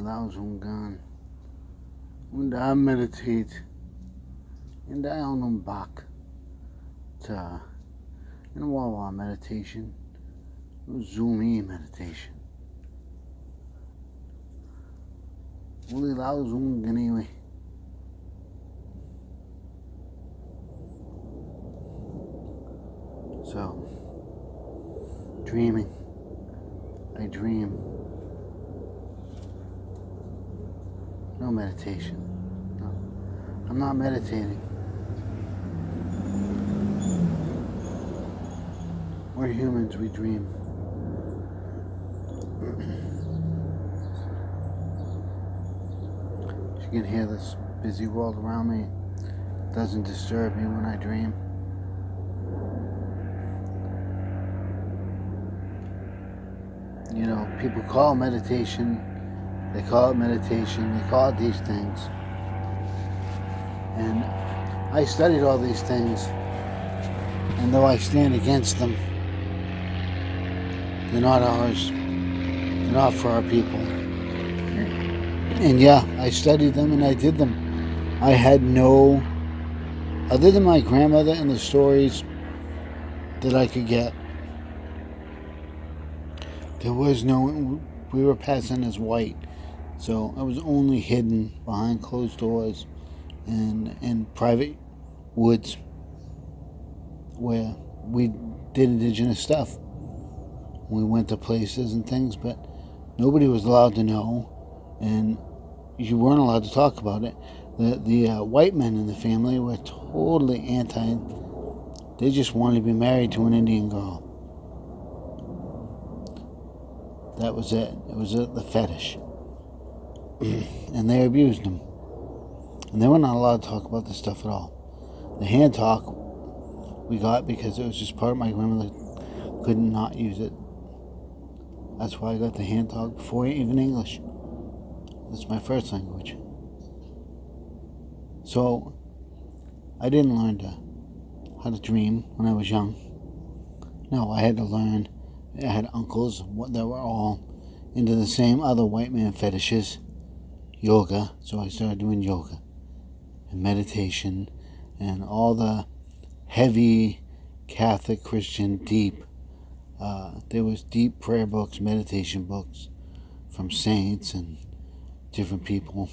Lauzungan und I meditate and I on back to in Wawa meditation, Zoomy meditation. Uli Lauzungan anyway. So, dreaming. I dream. No meditation. No. I'm not meditating. We're humans, we dream. You can hear this busy world around me. It doesn't disturb me when I dream. You know, people call meditation, they call it meditation, they call it these things. And I studied all these things, and though I stand against them, they're not ours. They're not for our people. And yeah, I studied them and I did them. I had no, other than my grandmother and the stories that I could get, there was no, we were passing as white. So I was only hidden behind closed doors and in private woods where we did indigenous stuff. We went to places and things, but nobody was allowed to know, and you weren't allowed to talk about it. The white men in the family were totally anti. They just wanted to be married to an Indian girl. That was it. It was the fetish. And they abused them. And they were not allowed to talk about this stuff at all. The hand talk we got because it was just part of my grandmother could not use it. That's why I got the hand talk before even English. That's my first language. So I didn't learn how to dream when I was young. No, I had to learn. I had uncles that were all into the same other white man fetishes, yoga. So I started doing yoga and meditation and all the heavy Catholic Christian deep. There was deep prayer books, meditation books from saints and different people,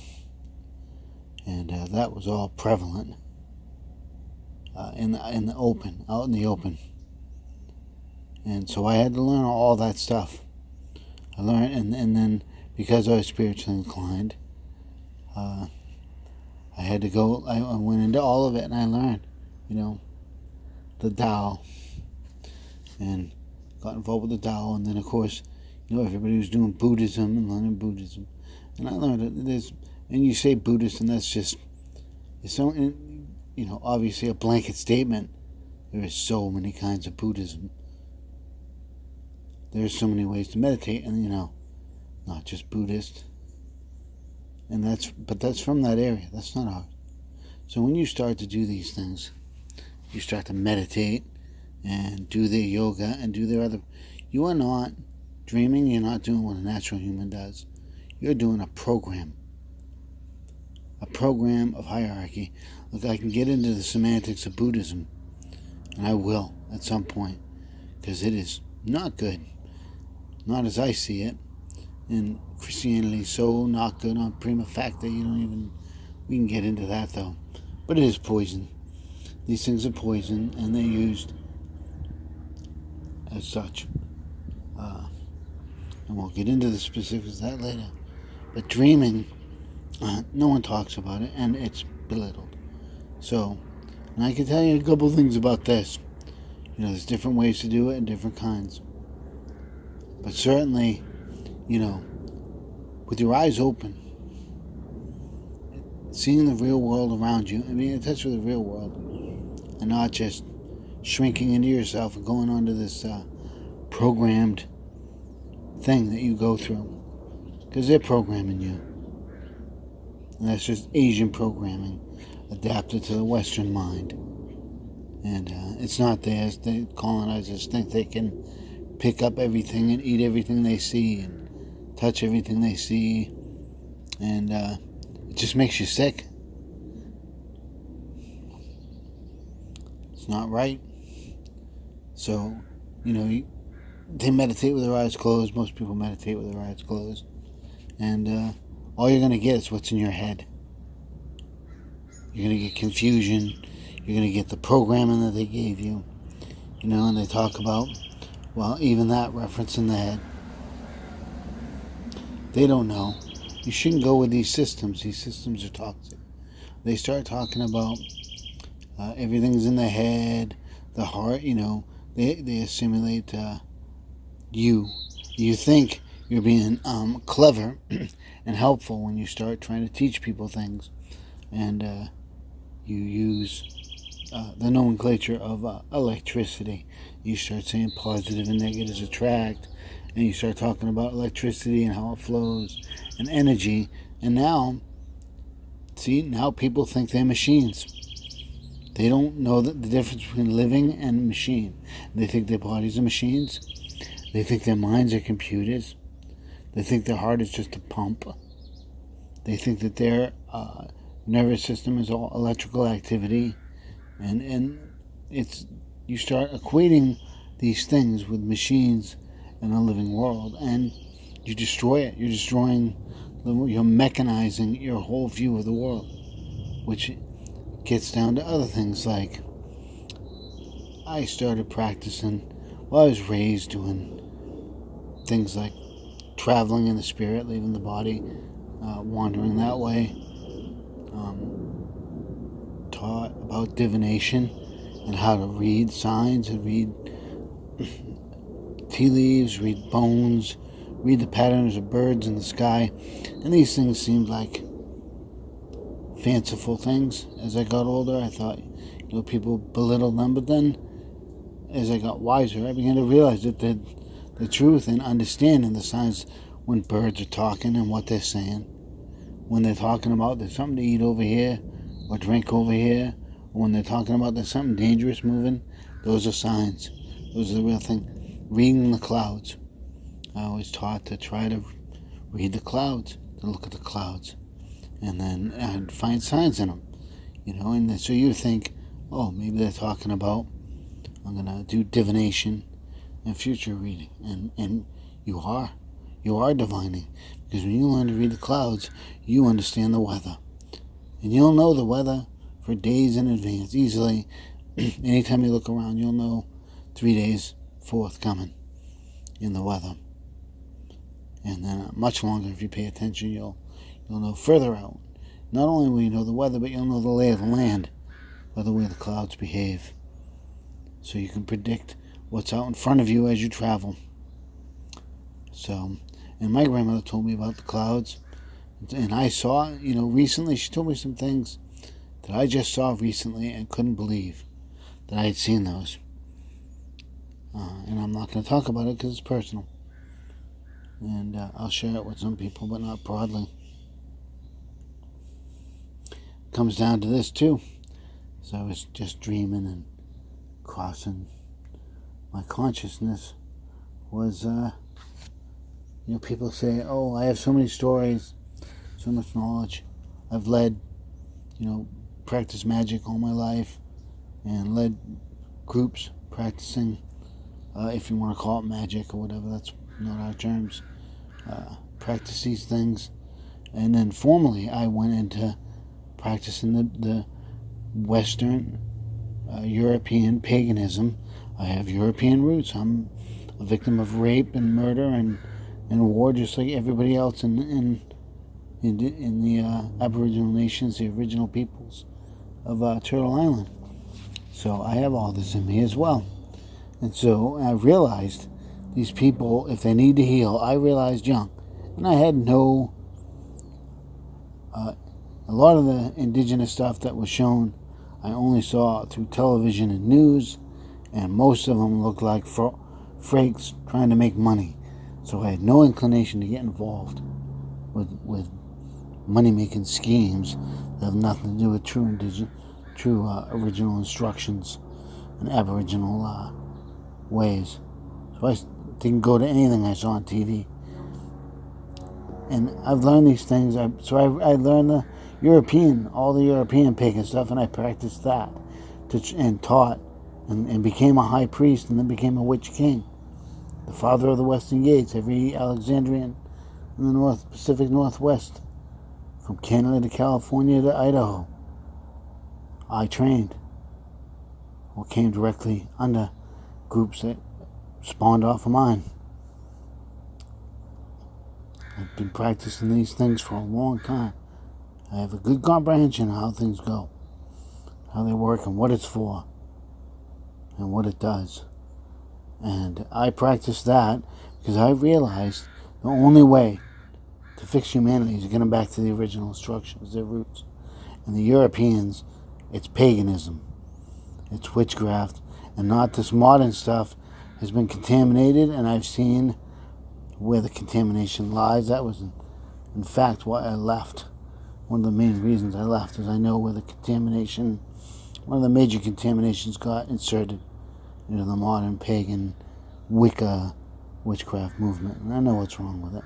and that was all prevalent in the open, out in the open. And so I had to learn all that stuff. I learned, and then because I was spiritually inclined, I had to go. I went into all of it, and I learned, the Tao, and got involved with the Tao, and then of course, everybody was doing Buddhism and learning Buddhism, and I learned it. And you say Buddhist, and that's just, it's so, obviously a blanket statement. There are so many kinds of Buddhism. There's so many ways to meditate, and not just Buddhist. And that's from that area. That's not ours. So when you start to do these things, you start to meditate and do their yoga and do their other. You are not dreaming. You're not doing what a natural human does. You're doing a program of hierarchy. Look, I can get into the semantics of Buddhism, and I will at some point, because it is not good. Not as I see it. And Christianity is so not good on prima facie, we can get into that though. But it is poison. These things are poison, and they're used as such. And we'll get into the specifics of that later. But dreaming, no one talks about it, and it's belittled. So, and I can tell you a couple things about this. There's different ways to do it and different kinds. But certainly, with your eyes open, seeing the real world around you, being in touch with the real world, and not just shrinking into yourself and going onto this programmed thing that you go through. Because they're programming you. And that's just Asian programming adapted to the Western mind. And it's not theirs. The colonizers think they can pick up everything and eat everything they see and touch everything they see And it just makes you sick. It's not right. So, they meditate with their eyes closed. Most people meditate with their eyes closed. And all you're going to get is what's in your head. You're going to get confusion. You're going to get the programming that they gave you. And they talk about, well, even that reference in the head. They don't know. You shouldn't go with these systems. These systems are toxic. They start talking about everything's in the head, the heart, they assimilate you. You think you're being clever and helpful when you start trying to teach people things. And you use the nomenclature of electricity. You start saying positive and negatives attract, and you start talking about electricity and how it flows and energy. And now people think they're machines. They don't know the difference between living and machine. They think their bodies are machines. They think their minds are computers. They think their heart is just a pump. They think that their nervous system is all electrical activity. And you start equating these things with machines in a living world, and you destroy it. You're you're mechanizing your whole view of the world, which gets down to other things like I started practicing. Well, I was raised doing things like traveling in the spirit, leaving the body, wandering that way. Taught about divination and how to read signs and read tea leaves, read bones, read the patterns of birds in the sky. And these things seemed like fanciful things. As I got older, I thought, people belittled them. But then, as I got wiser, I began to realize that the truth and understanding the signs when birds are talking and what they're saying. When they're talking about there's something to eat over here or drink over here, or when they're talking about there's something dangerous moving, those are signs. Those are the real thing. Reading the clouds. I was taught to try to read the clouds, to look at the clouds, and then I'd find signs in them, and then, so you think, oh, maybe they're talking about, I'm going to do divination and future reading, and you are divining, because when you learn to read the clouds, you understand the weather, and you'll know the weather for days in advance, easily. Anytime you look around, you'll know 3 days forthcoming in the weather. And then much longer, if you pay attention, you'll know further out. Not only will you know the weather, but you'll know the lay of the land by the way the clouds behave. So you can predict what's out in front of you as you travel. So, and my grandmother told me about the clouds. And I saw, recently, she told me some things that I just saw recently and couldn't believe that I had seen those. And I'm not going to talk about it because it's personal. And I'll share it with some people, but not broadly. Comes down to this too. So I was just dreaming and crossing my consciousness was, people say, oh, I have so many stories, so much knowledge. I've led, practiced magic all my life and led groups practicing, if you want to call it magic or whatever, that's not our terms. Practice these things. And then formally I went into practicing the Western European paganism. I have European roots. I'm a victim of rape and murder and war, just like everybody else in the Aboriginal nations, the original peoples of Turtle Island. So I have all this in me as well. And so I realized these people, if they need to heal, I realized young. And I had no... a lot of the indigenous stuff that was shown, I only saw through television and news, and most of them looked like freaks trying to make money. So I had no inclination to get involved with money-making schemes that have nothing to do with true original instructions and Aboriginal ways. So I didn't go to anything I saw on TV. And I've learned these things. I learned all the European pagan stuff, and I practiced that and taught and became a high priest and then became a witch king. The father of the Western Gates, every Alexandrian in the Pacific Northwest, from Canada to California to Idaho, I trained or came directly under groups that spawned off of mine. I've been practicing these things for a long time. I have a good comprehension of how things go, how they work, and what it's for, and what it does. And I practice that because I realized the only way to fix humanity is to get them back to the original instructions, their roots. And the Europeans, it's paganism, it's witchcraft, and not this modern stuff has been contaminated, and I've seen where the contamination lies. That was, in fact, why I left. One of the main reasons I left is I know where the contamination, one of the major contaminations got inserted into the modern pagan Wicca witchcraft movement. And I know what's wrong with it.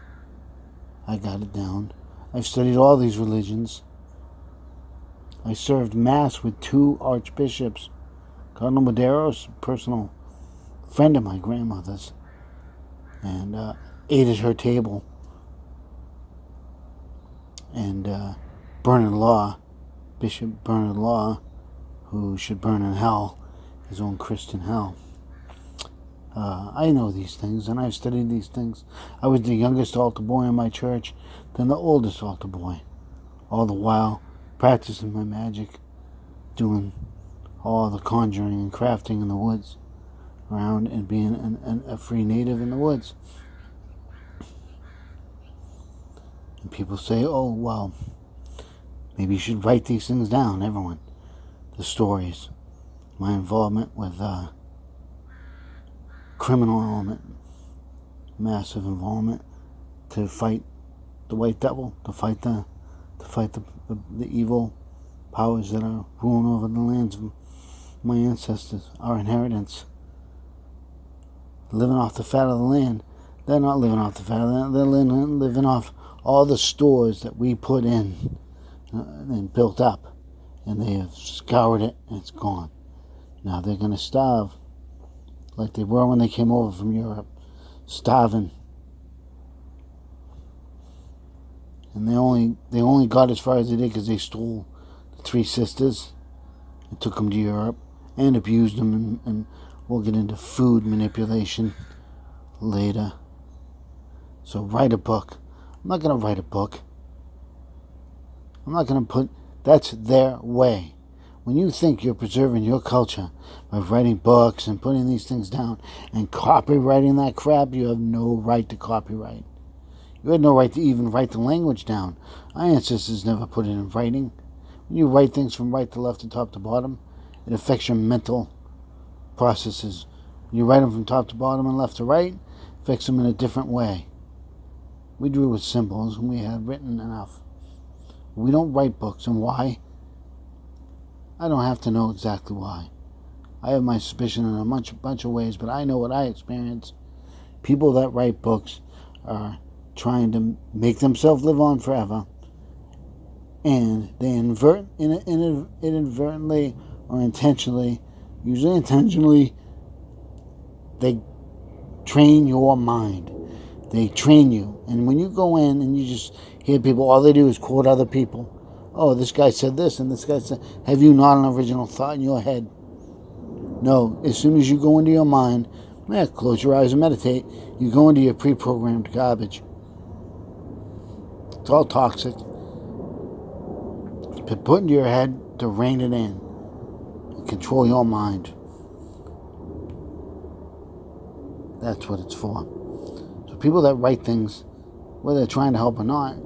I got it down. I've studied all these religions. I served Mass with 2 archbishops. Cardinal Madero's a personal friend of my grandmother's, and ate at her table. And Bernard Law, Bishop Bernard Law, who should burn in hell, his own Christian hell. I know these things, and I've studied these things. I was the youngest altar boy in my church, then the oldest altar boy, all the while practicing my magic, doing all the conjuring and crafting in the woods around, and being a free native in the woods. And people say, oh, well, maybe you should write these things down, everyone. The stories, my involvement with criminal element, massive involvement to fight the white devil, to fight the evil powers that are ruling over the lands of my ancestors, our inheritance. Living off the fat of the land. They're not living off the fat of the land. They're living off all the stores that we put in and built up, and they have scoured it, and it's gone. Now they're going to starve like they were when they came over from Europe, starving. And they only got as far as they did because they stole the 3 sisters and took them to Europe and abused them, and we'll get into food manipulation later. So write a book. I'm not going to write a book. I'm not going to put... That's their way. When you think you're preserving your culture by writing books and putting these things down and copywriting that crap, you have no right to copyright. You had no right to even write the language down. Our ancestors never put it in writing. When you write things from right to left and top to bottom, it affects your mental processes. When you write them from top to bottom and left to right, it affects them in a different way. We drew with symbols and we had written enough. We don't write books. And why? I don't have to know exactly why. I have my suspicion in a bunch of ways, but I know what I experience. People that write books are trying to make themselves live on forever, and they inadvertently or intentionally, usually intentionally, they train your mind. They train you. And when you go in and you just hear people, all they do is quote other people. Oh, this guy said this and this guy said... Have you not an original thought in your head? No. As soon as you go into your mind, close your eyes and meditate, you go into your pre-programmed garbage. It's all toxic. It's been put into your head to rein it in and control your mind. That's what it's for. So people that write things, whether they're trying to help or not,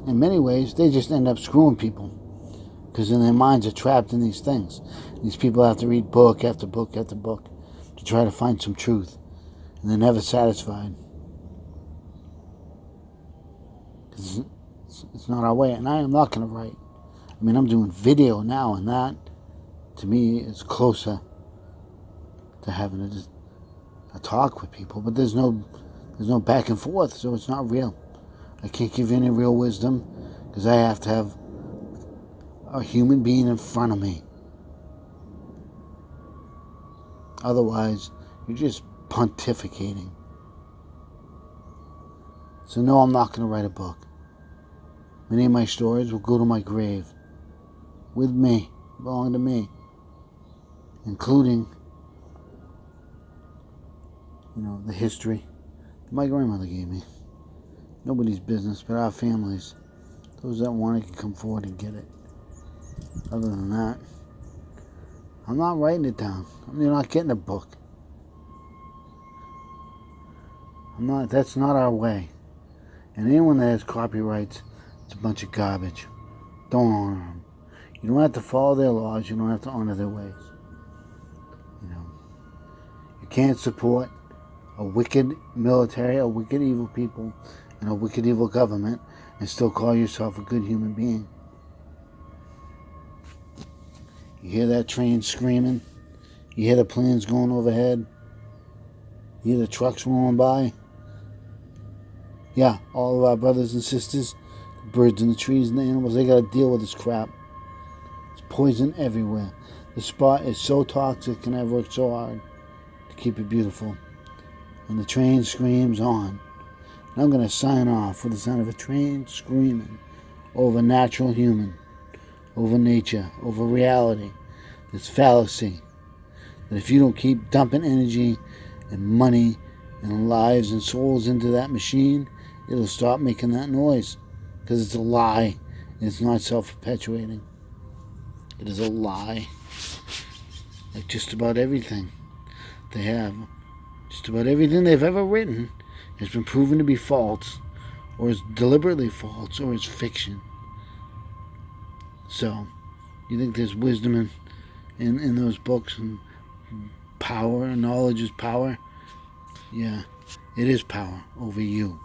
in many ways, they just end up screwing people because in their minds are trapped in these things. These people have to read book after book after book to try to find some truth, and they're never satisfied because it's not our way. And I am not going to write. I mean, I'm doing video now, and that, to me, is closer to having a talk with people. But there's no back and forth, so it's not real. I can't give you any real wisdom because I have to have a human being in front of me. Otherwise, you're just pontificating. So no, I'm not going to write a book. Many of my stories will go to my grave. With me. Belong to me. Including, the history that my grandmother gave me. Nobody's business but our families. Those that want it can come forward and get it. Other than that, I'm not writing it down. You're not getting a book. That's not our way. And anyone that has copyrights, it's a bunch of garbage. Don't honor them. You don't have to follow their laws. You don't have to honor their ways. You can't support a wicked military, a wicked evil people, and a wicked evil government and still call yourself a good human being. You hear that train screaming? You hear the planes going overhead? You hear the trucks rolling by? Yeah, all of our brothers and sisters, the birds and the trees and the animals, they got to deal with this crap. It's poison everywhere. The spot is so toxic and I've worked so hard to keep it beautiful. And the train screams on. And I'm going to sign off with the sound of a train screaming over natural human, over nature, over reality. This fallacy that if you don't keep dumping energy and money and lives and souls into that machine, it'll stop making that noise because it's a lie and it's not self-perpetuating. It is a lie. Like just about everything they have, just about everything they've ever written has been proven to be false, or is deliberately false, or is fiction. So, you think there's wisdom in those books and power and knowledge is power? Yeah, it is power over you.